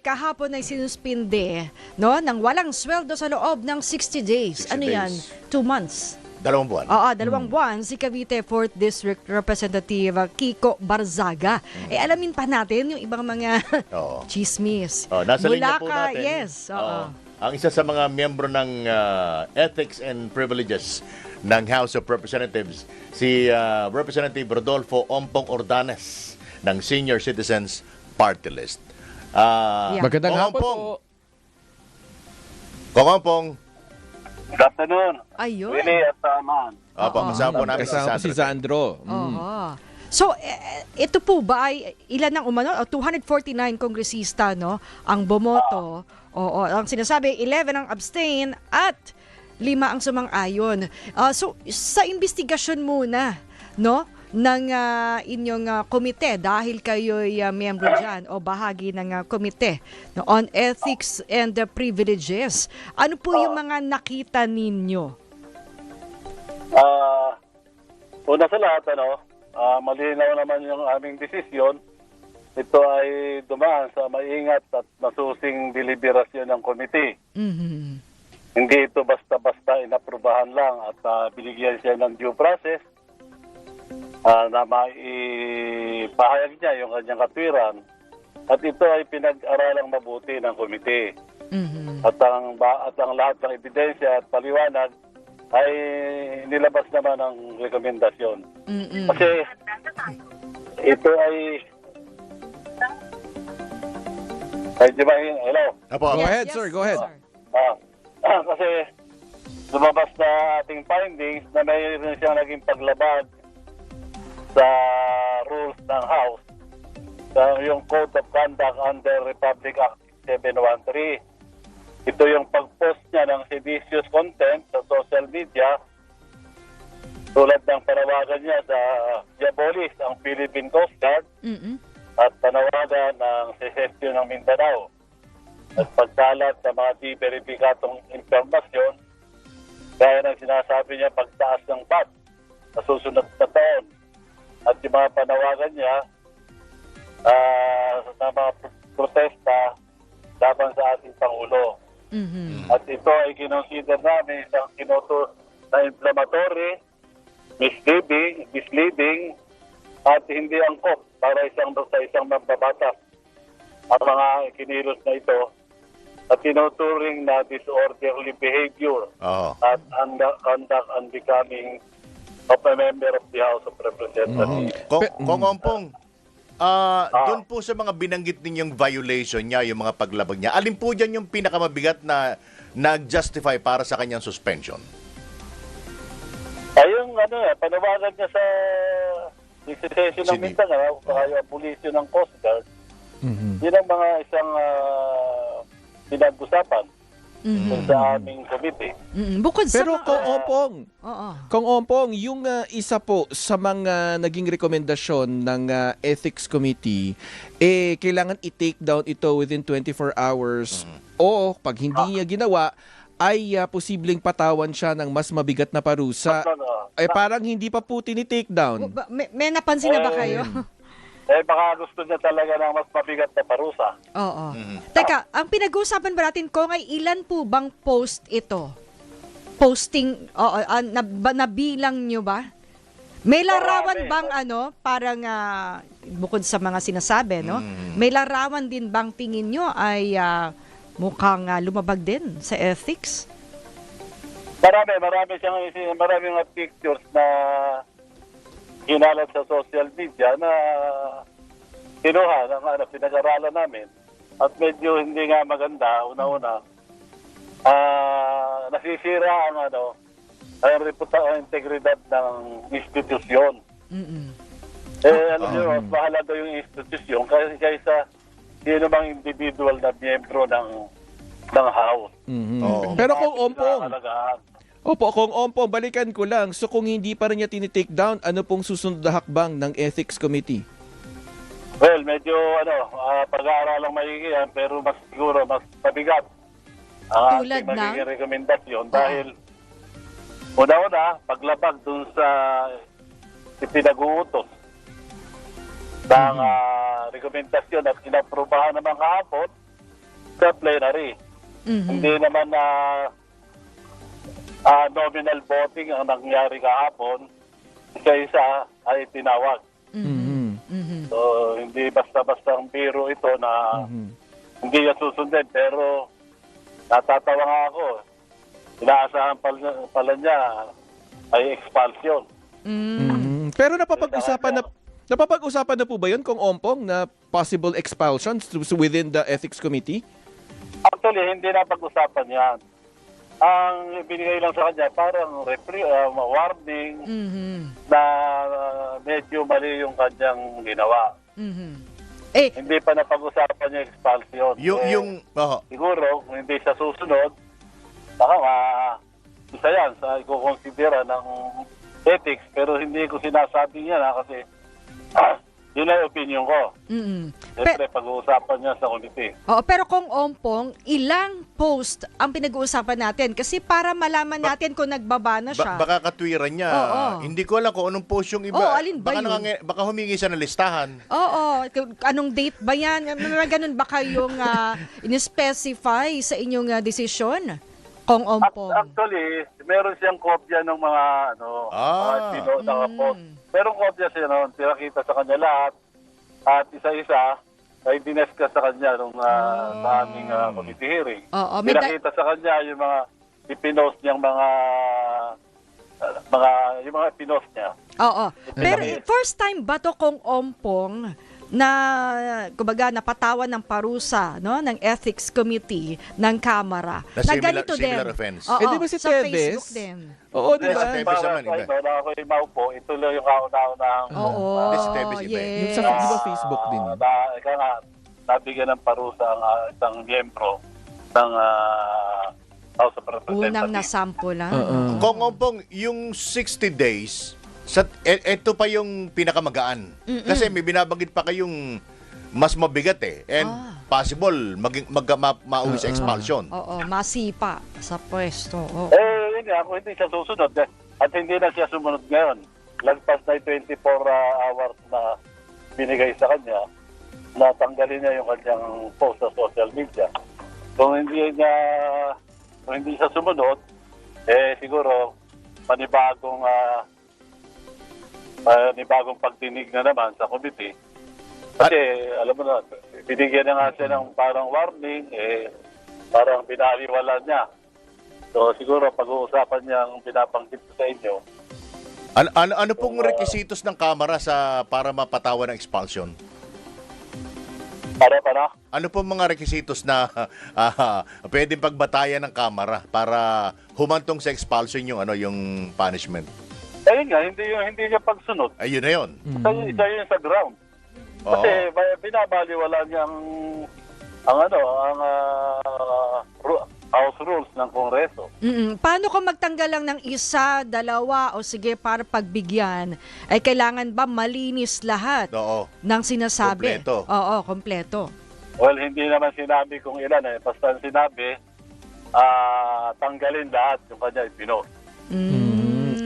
Kahapon ay sinuspinde, no, ng walang sweldo sa loob ng 60 days. 60 Ano yan? days. 2 months. 2 buwan. Oo, 2 buwan si Cavite 4th District Representative Kiko Barzaga. Alamin pa natin yung ibang mga Oo. chismis. Nasa linya Mula po ka- natin. Yes. Oo. Ang isa sa mga miyembro ng Ethics and Privileges ng House of Representatives, si Representative Rodolfo Ompong Ordanes ng Senior Citizens Party List. Yeah. Magandang Kong hapon Ompong. po. Kong Ompong. Good afternoon. Ayun. Willie at Man. Kasama po namin Kasama si Sandro. Oo. So, ito po ba ay ilan ang umano? 249 kongresista, no, ang bumoto. Oo, ang sinasabi, 11 ang abstain at 5 ang sumang-ayon. So, sa investigasyon muna, no, ng inyong komite dahil kayo'y miyembro dyan o bahagi ng komite, no, on ethics and privileges. Ano po yung mga nakita ninyo? Una sa lahat, malinaw naman yung aming desisyon. Ito ay dumaan sa maingat at masusing deliberasyon ng komite. Mhm. Hindi ito basta-basta inaprubahan lang at binigyan siya ng due process na maipahayag niya yung kanyang katwiran. At ito ay pinag-aralang mabuti ng komite. Mhm. At ang lahat ng ebidensya at paliwanag ay nilabas naman ng rekomendasyon. Mhm. Kasi ito ay hello. Apo. Go ahead, sir. Go ahead. Kasi lumabas na ating findings na mayroon siyang naging paglabag sa rules ng House, sa yung Code of Conduct under Republic Act 713. Ito yung pag-post niya ng seditious content sa social media, tulad ng panawagan niya sa diabolis ang Philippine Coast Guard Mhm. at panawagan ng secession ng Mindanao at pagkalat ng mga di veripikatong impormasyon gaya ng sinasabi niya pagtaas ng VAT sa susunod na taon at yung mga panawagan niya sa mga protesta laban sa ating Pangulo. Mhm. At ito ay kinonsider namin isang kinuto na inflammatory, misleading at hindi angkop para sa isang mambabatas. Ang mga kinilos na ito at tinuturing na disorderly behavior Oo. at conduct unbecoming of a member of the House of Representatives. Kong Ompong, doon po sa mga binanggit ninyong violation niya, yung mga paglabag niya, alin po dyan yung pinakamabigat na nag-justify para sa kanyang suspension? Ayun, panawagan niya sa secession ng Sige. Mindanao, kaya pulisyo ng Coast Guard. Yun ang mga isang pinag-usapan sa aming committee. Mhm. Bukod sa Pero Kong Ompong, yung isa po sa mga naging rekomendasyon ng Ethics Committee, kailangan i-take down ito within 24 hours o pag hindi niya ginawa, ay posibleng patawan siya ng mas mabigat na parusa. Parang hindi pa po tini-take down. may napansin na ba kayo? Baka gusto niya talaga ng mas mabigat na parusa. Oo. Teka, ang pinag-uusapan ba natin ko ay ilan po bang post ito? Posting, nabilang nyo ba? May larawan bang parang bukod sa mga sinasabi, no? May larawan din bang tingin nyo ay mukhang lumabag din sa ethics? Marami mga pictures na hinalat sa social media na kinuha ng pinag-aralan namin at medyo hindi nga maganda. Una-una, nasisira ang integridad ng institusyon. Alam niyo, mas mahalaga yung institusyon kaysa sino mang individual na miyembro ng House. Oo. Pero kung Ompong, Alagaan. kung Ompong, balikan ko lang. So kung hindi pa rin niya tinitake down, ano pong susunod na hakbang ng Ethics Committee? Well, medyo pag-aaralang maigi yan, pero mas siguro mas mabigat ang Tulad ating ng? magiging rekomendasyon dahil una-una, paglabag dun sa ipinag-uutos ng rekomendasyon at inaprubahan naman kahapon sa plenary. Hindi naman na nominal voting ang nangyari kahapon, isa-isa ay tinawag. So, hindi basta-basta ang biro ito na hindi niya susundin. Pero, natatawa nga ako. Inaasahan pala niya ay expulsion. Pero napapag-usapan na po ba yun kung Ompong na possible expulsions within the Ethics Committee? Actually, hindi na pag-usapan yan. Ang binigay lang sa kanya, parang warning na medyo mali yung kanyang ginawa. Hindi pa napag-usapan yung expulsion. Siguro, kung hindi siya susunod, baka isa yan sa ikukonsidera ng ethics, pero hindi ko sinasabi niya na kasi yun ang opinion ko. Siyempre, pag-uusapan niya sa committee. Oo, pero kung Ompong, ilang post ang pinag-uusapan natin? Kasi para malaman natin kung nagbaba na siya. Baka katwiran niya. Hindi ko alam kung anong post yung iba. Alin ba yun? Baka humingi siya ng listahan. Anong date ba yan? Ganun ba kayong in-specify sa inyong desisyon? Kung Ompong. Actually, meron siyang kopya ng mga mga post. Merong kopya siya noon, pinakita sa kanya lahat at isa-isa ay dineskas sa kanya nung sa aming committee hearing. Pinakita sa kanya yung mga ipinost niyang mga pinost niya. Pero first time ba to kung Ompong na kumbaga napatawan ng parusa ng Ethics Committee ng Kamara na ganito din. Similar offense. Di ba si sa Tebes? Facebook din. Oo, di ba? Tebes naman, iba. Na ako yung maupo, ituloy yung kauna-unahang Si Tebes, iba. Yung sa di ba Facebook din? Ika nga, nabigyan ng parusa ang isang miyembro ng House of Representatives. Unang nasampulan. Kung Ompong, yung 60 days, ito pa yung pinakamagaan. Kasi may binabanggit pa kayong mas mabigat And possible mauwi sa expulsion. Masipa sa pwesto. Yun nga, kung hindi siya susunod at hindi na siya sumunod ngayon, lagpas na 24 hours na binigay sa kanya, natanggalin niya yung kanyang post sa social media. Kung hindi siya sumunod, siguro panibagong pagdinig na naman sa committee. Kasi, alam mo na, binigyan na nga siya ng parang warning, parang binaliwala niya. So, siguro, pag-uusapan niya ang pinapanggit sa inyo. Ano pong requisitos ng Kamara para mapatawa ng expulsion? Para? Ano pong mga requisitos na pwedeng pagbatayan ng Kamara para humantong sa expulsion yung punishment? Ayun nga, hindi niya pagsunod. Ayun na yun. Isa yun sa ground. Kasi binabaliwala niya ang house rules ng Kongreso. Paano kung magtanggal lang ng isa, dalawa, o sige, para pagbigyan, ay kailangan ba malinis lahat ng sinasabi? Kompleto. Kompleto. Well, hindi naman sinabi kung ilan. Basta sinabi, tanggalin lahat yung kanya ipinost.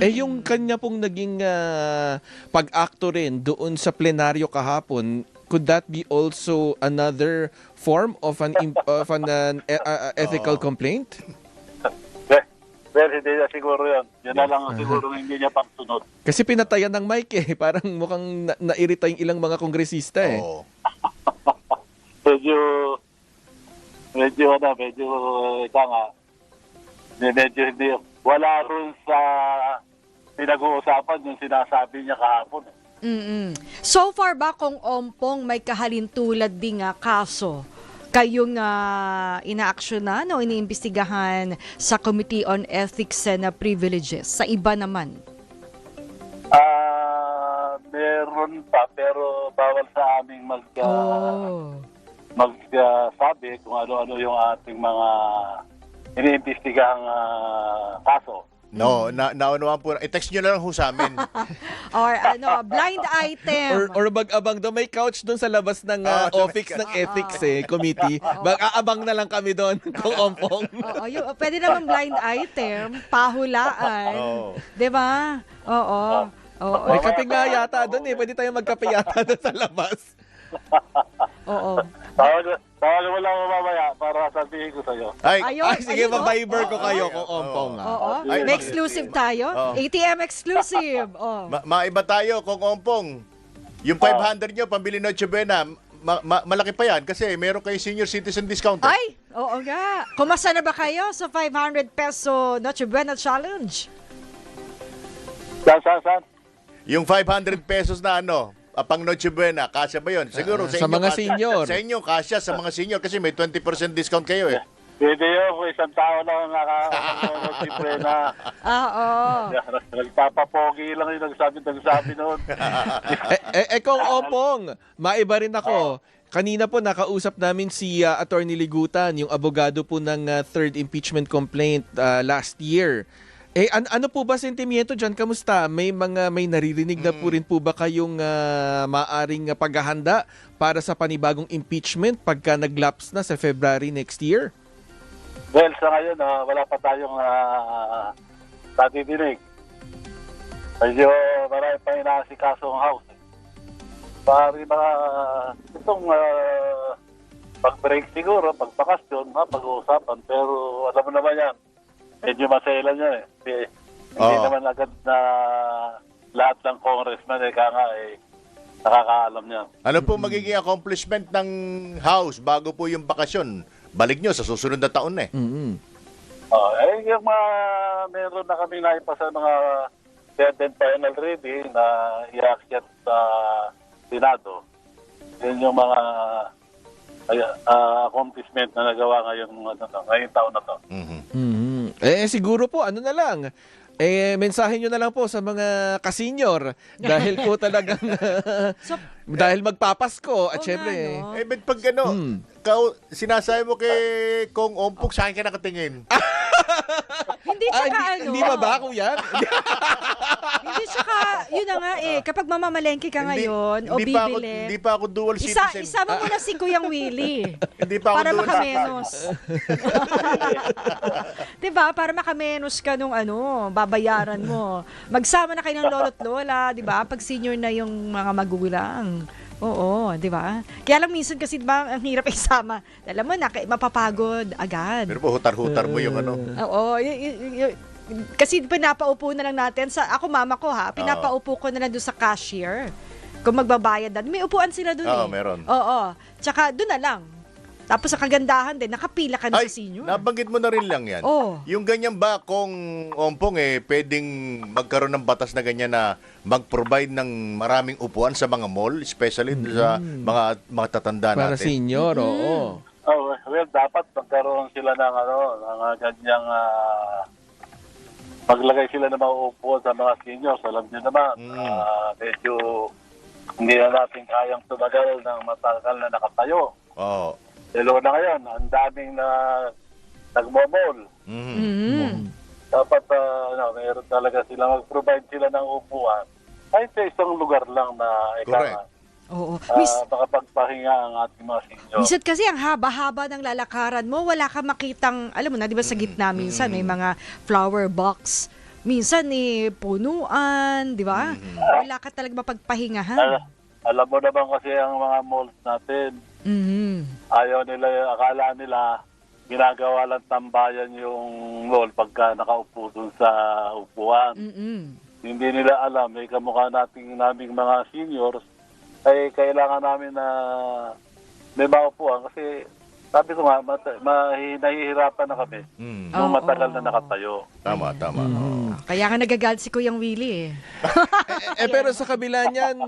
Yung kanya pong naging pag-acto rin doon sa plenaryo kahapon, could that be also another form of an ethical complaint? Well, hindi na siguro yun. Yun na lang siguro hindi niya pagsunod. Kasi pinatayan ng mic parang mukhang nairita yung ilang mga kongresista Medyo hindi. Wala rin sa pinag-uusapan yung sinasabi niya kahapon. So far ba kung Ompong may kahalintulad ding kaso kayong inaaksyonan o iniimbestigahan sa Committee on Ethics and Privileges? Sa iba naman? Meron pa, pero bawal sa aming magsabi kung ano-ano yung ating mga iniimbestigahang kaso. No, naunawaan po. I-text nyo na lang sa amin. Or blind item. Or mag-abang doon. May couch doon sa labas ng office ng ethics committee. Mag-aabang na lang kami doon kung Ompong. Pwede naman blind item, pahulaan. Diba? May kape nga yata doon Pwede tayo magkape yata doon sa labas. Tawag mo lang mamaya para sasabihin ko sa'yo. Ayun, Ay, sige, ayun, oh. ma-Viber ko kayo kung ompong. Oo. Ay, May exclusive tayo. Oo. ATM exclusive. Oh. Maiba tayo kung ompong. Yung 500 nyo, pambili Noche Buena, malaki pa yan kasi meron kayo senior citizen discount. Ay, oo nga. Kumasa na ba kayo sa 500 peso Noche Buena Challenge? Saan? Yung 500 pesos na pang Noche Buena, kasya ba yun? Siguro Sa mga kasya. senior. Sa inyo, kasya sa mga senior kasi may 20% discount kayo eh. Pwede yun kung isang tao lang ang Noche Buena. Oo. Nagpapapogi lang yung nagsabi noon. Kung ompong, maiba rin ako. Kanina po nakausap namin si Attorney Ligutan, yung abogado po ng third impeachment complaint last year. Ano po ba sentimiento dyan? Kamusta? May naririnig na po rin po ba kayong maaring paghahanda para sa panibagong impeachment pagka naglaps na sa February next year? Well, sa ngayon, wala pa tayong nadidinig. Medyo marami pa inaasikaso ang House. Pari mga itong pag-break siguro, pag-bakasyon, pag-uusapan. Pero alam mo naman yan, medyo maselan yan eh. Hindi naman agad na lahat ng congressman nakakaalam niyan. Ano po magiging accomplishment ng House bago po yung bakasyon? Balik nyo sa susunod na taon eh. Mm-hmm. Yung meron na kami naipasa mga third and final reading na i-accept sa Senado. Yun yung mga accomplishment na nagawa ngayong taon na to. Siguro po, ano na lang, mensahe nyo na lang po sa mga kasenyor dahil po talagang dahil magpapasko at syempre But pag sinasabi mo kay Kong Ompong, saan ka nakatingin? Hindi tsaka hindi ba kuya? Hindi tsaka, yun na nga kapag mamamalengke ka ngayon o bibili. Hindi pa ako dual citizen. Isama mo na si Kuyang Willie. Hindi pa ako para dual makamenos. Diba? Para makamenos ka nung babayaran mo. Magsama na kayo ng lolo't lola, diba? Pag senior na yung mga magulang. Oo, di ba? Kaya lang minsan kasi diba, ang hirap isama. Alam mo, mapapagod agad. Pero po, hutar-hutar mo yung Oo, kasi pinapaupo na lang natin. Ako mama ko pinapaupo ko na lang doon sa cashier. Kung magbabayad na. May upuan sila doon Oo, meron. Oo. Tsaka doon na lang. Tapos sa kagandahan din, nakapila ka na sa senior. Nabanggit mo na rin lang yan. Yung ganyan ba kung Ompong pwedeng magkaroon ng batas na ganyan na mag-provide ng maraming upuan sa mga mall, especially sa mga tatanda natin? Para senior, oo. Well, dapat magkaroon sila ng ganyang maglagay sila ng mga upuan sa mga seniors. Alam niyo naman, medyo hindi na natin kayang tumagal ng matagal na nakatayo. Oo. Lalo na ngayon, ang daming nagmo-mall. Dapat mayroon talaga sila, mag-provide sila ng upuan. Kahit sa isang lugar lang na Correct. Oo. makapagpahinga ang ating mga senior. Minsan kasi ang haba-haba ng lalakaran mo, wala ka makitang, alam mo na, di ba sa gitna minsan may mga flower box. Minsan punuan, di ba? Wala ka talaga mapagpahingahan. Alam mo naman kasi ang mga malls natin, ayaw nila, akala nila, ginagawa lang tambayan yung mall pagka nakaupo dun sa upuan. Hindi nila alam, kamukha naming mga seniors, ay kailangan namin na may maupuan kasi sabi ko nga, nahihirapan na kami nung matagal na nakatayo. Tama. Kaya nga nagagalit si Kuyang Willie Pero sa kabila niyan,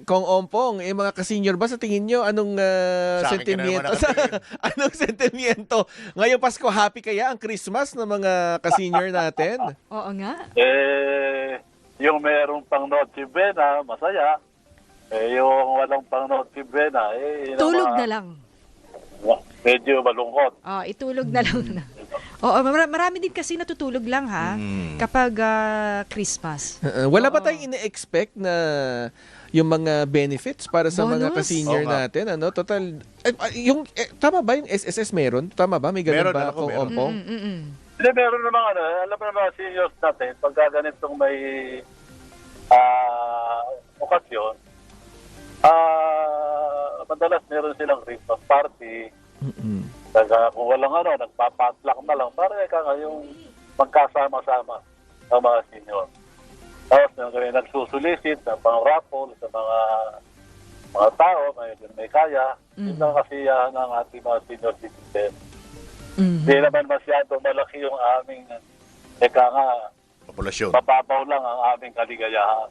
Kong Ompong, mga ka-senior ba sa tingin nyo, anong Sa akin ka na naman sentimiento? Anong sentimiento? Ngayong Pasko, happy kaya ang Christmas ng mga ka-senior natin? Oo nga. Yung merong pang Noche Buena, masaya. Yung walang pang Noche Buena, Tulog na lang. Medyo malungkot. Itulog na lang. Oo, marami din kasi natutulog lang kapag Christmas. Wala ba tayong ine-expect na yung mga benefits para sa mga Bonus? ka-senior natin? Total, tama ba yung SSS meron? Tama ba? May ganun Meron, ba, Kong meron. Ompong? Hindi, meron naman alam mo naman seniors natin, pagka ganitong may okasyon, madalas meron silang Christmas party, Kung walang nagpapatlak na lang para yung magkasama-sama ng mga senior. Tapos nagsusulisit ng pang-raffle sa mga tao, may kaya. Yun ang kasiyahan ng ating mga senior citizen. Hindi naman masyado malaki yung aming Populasyon. mababaw lang ang aming kaligayahan.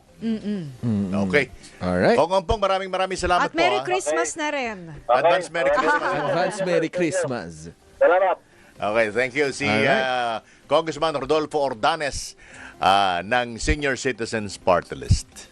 Okay. Alright. Kong Ompong, maraming salamat At Merry po. Christmas na rin. Advance Merry Christmas. Advance Merry Christmas. Salamat. Okay, thank you. Si Alright. Congressman Rodolfo Ordanes ng Senior Citizens Party List.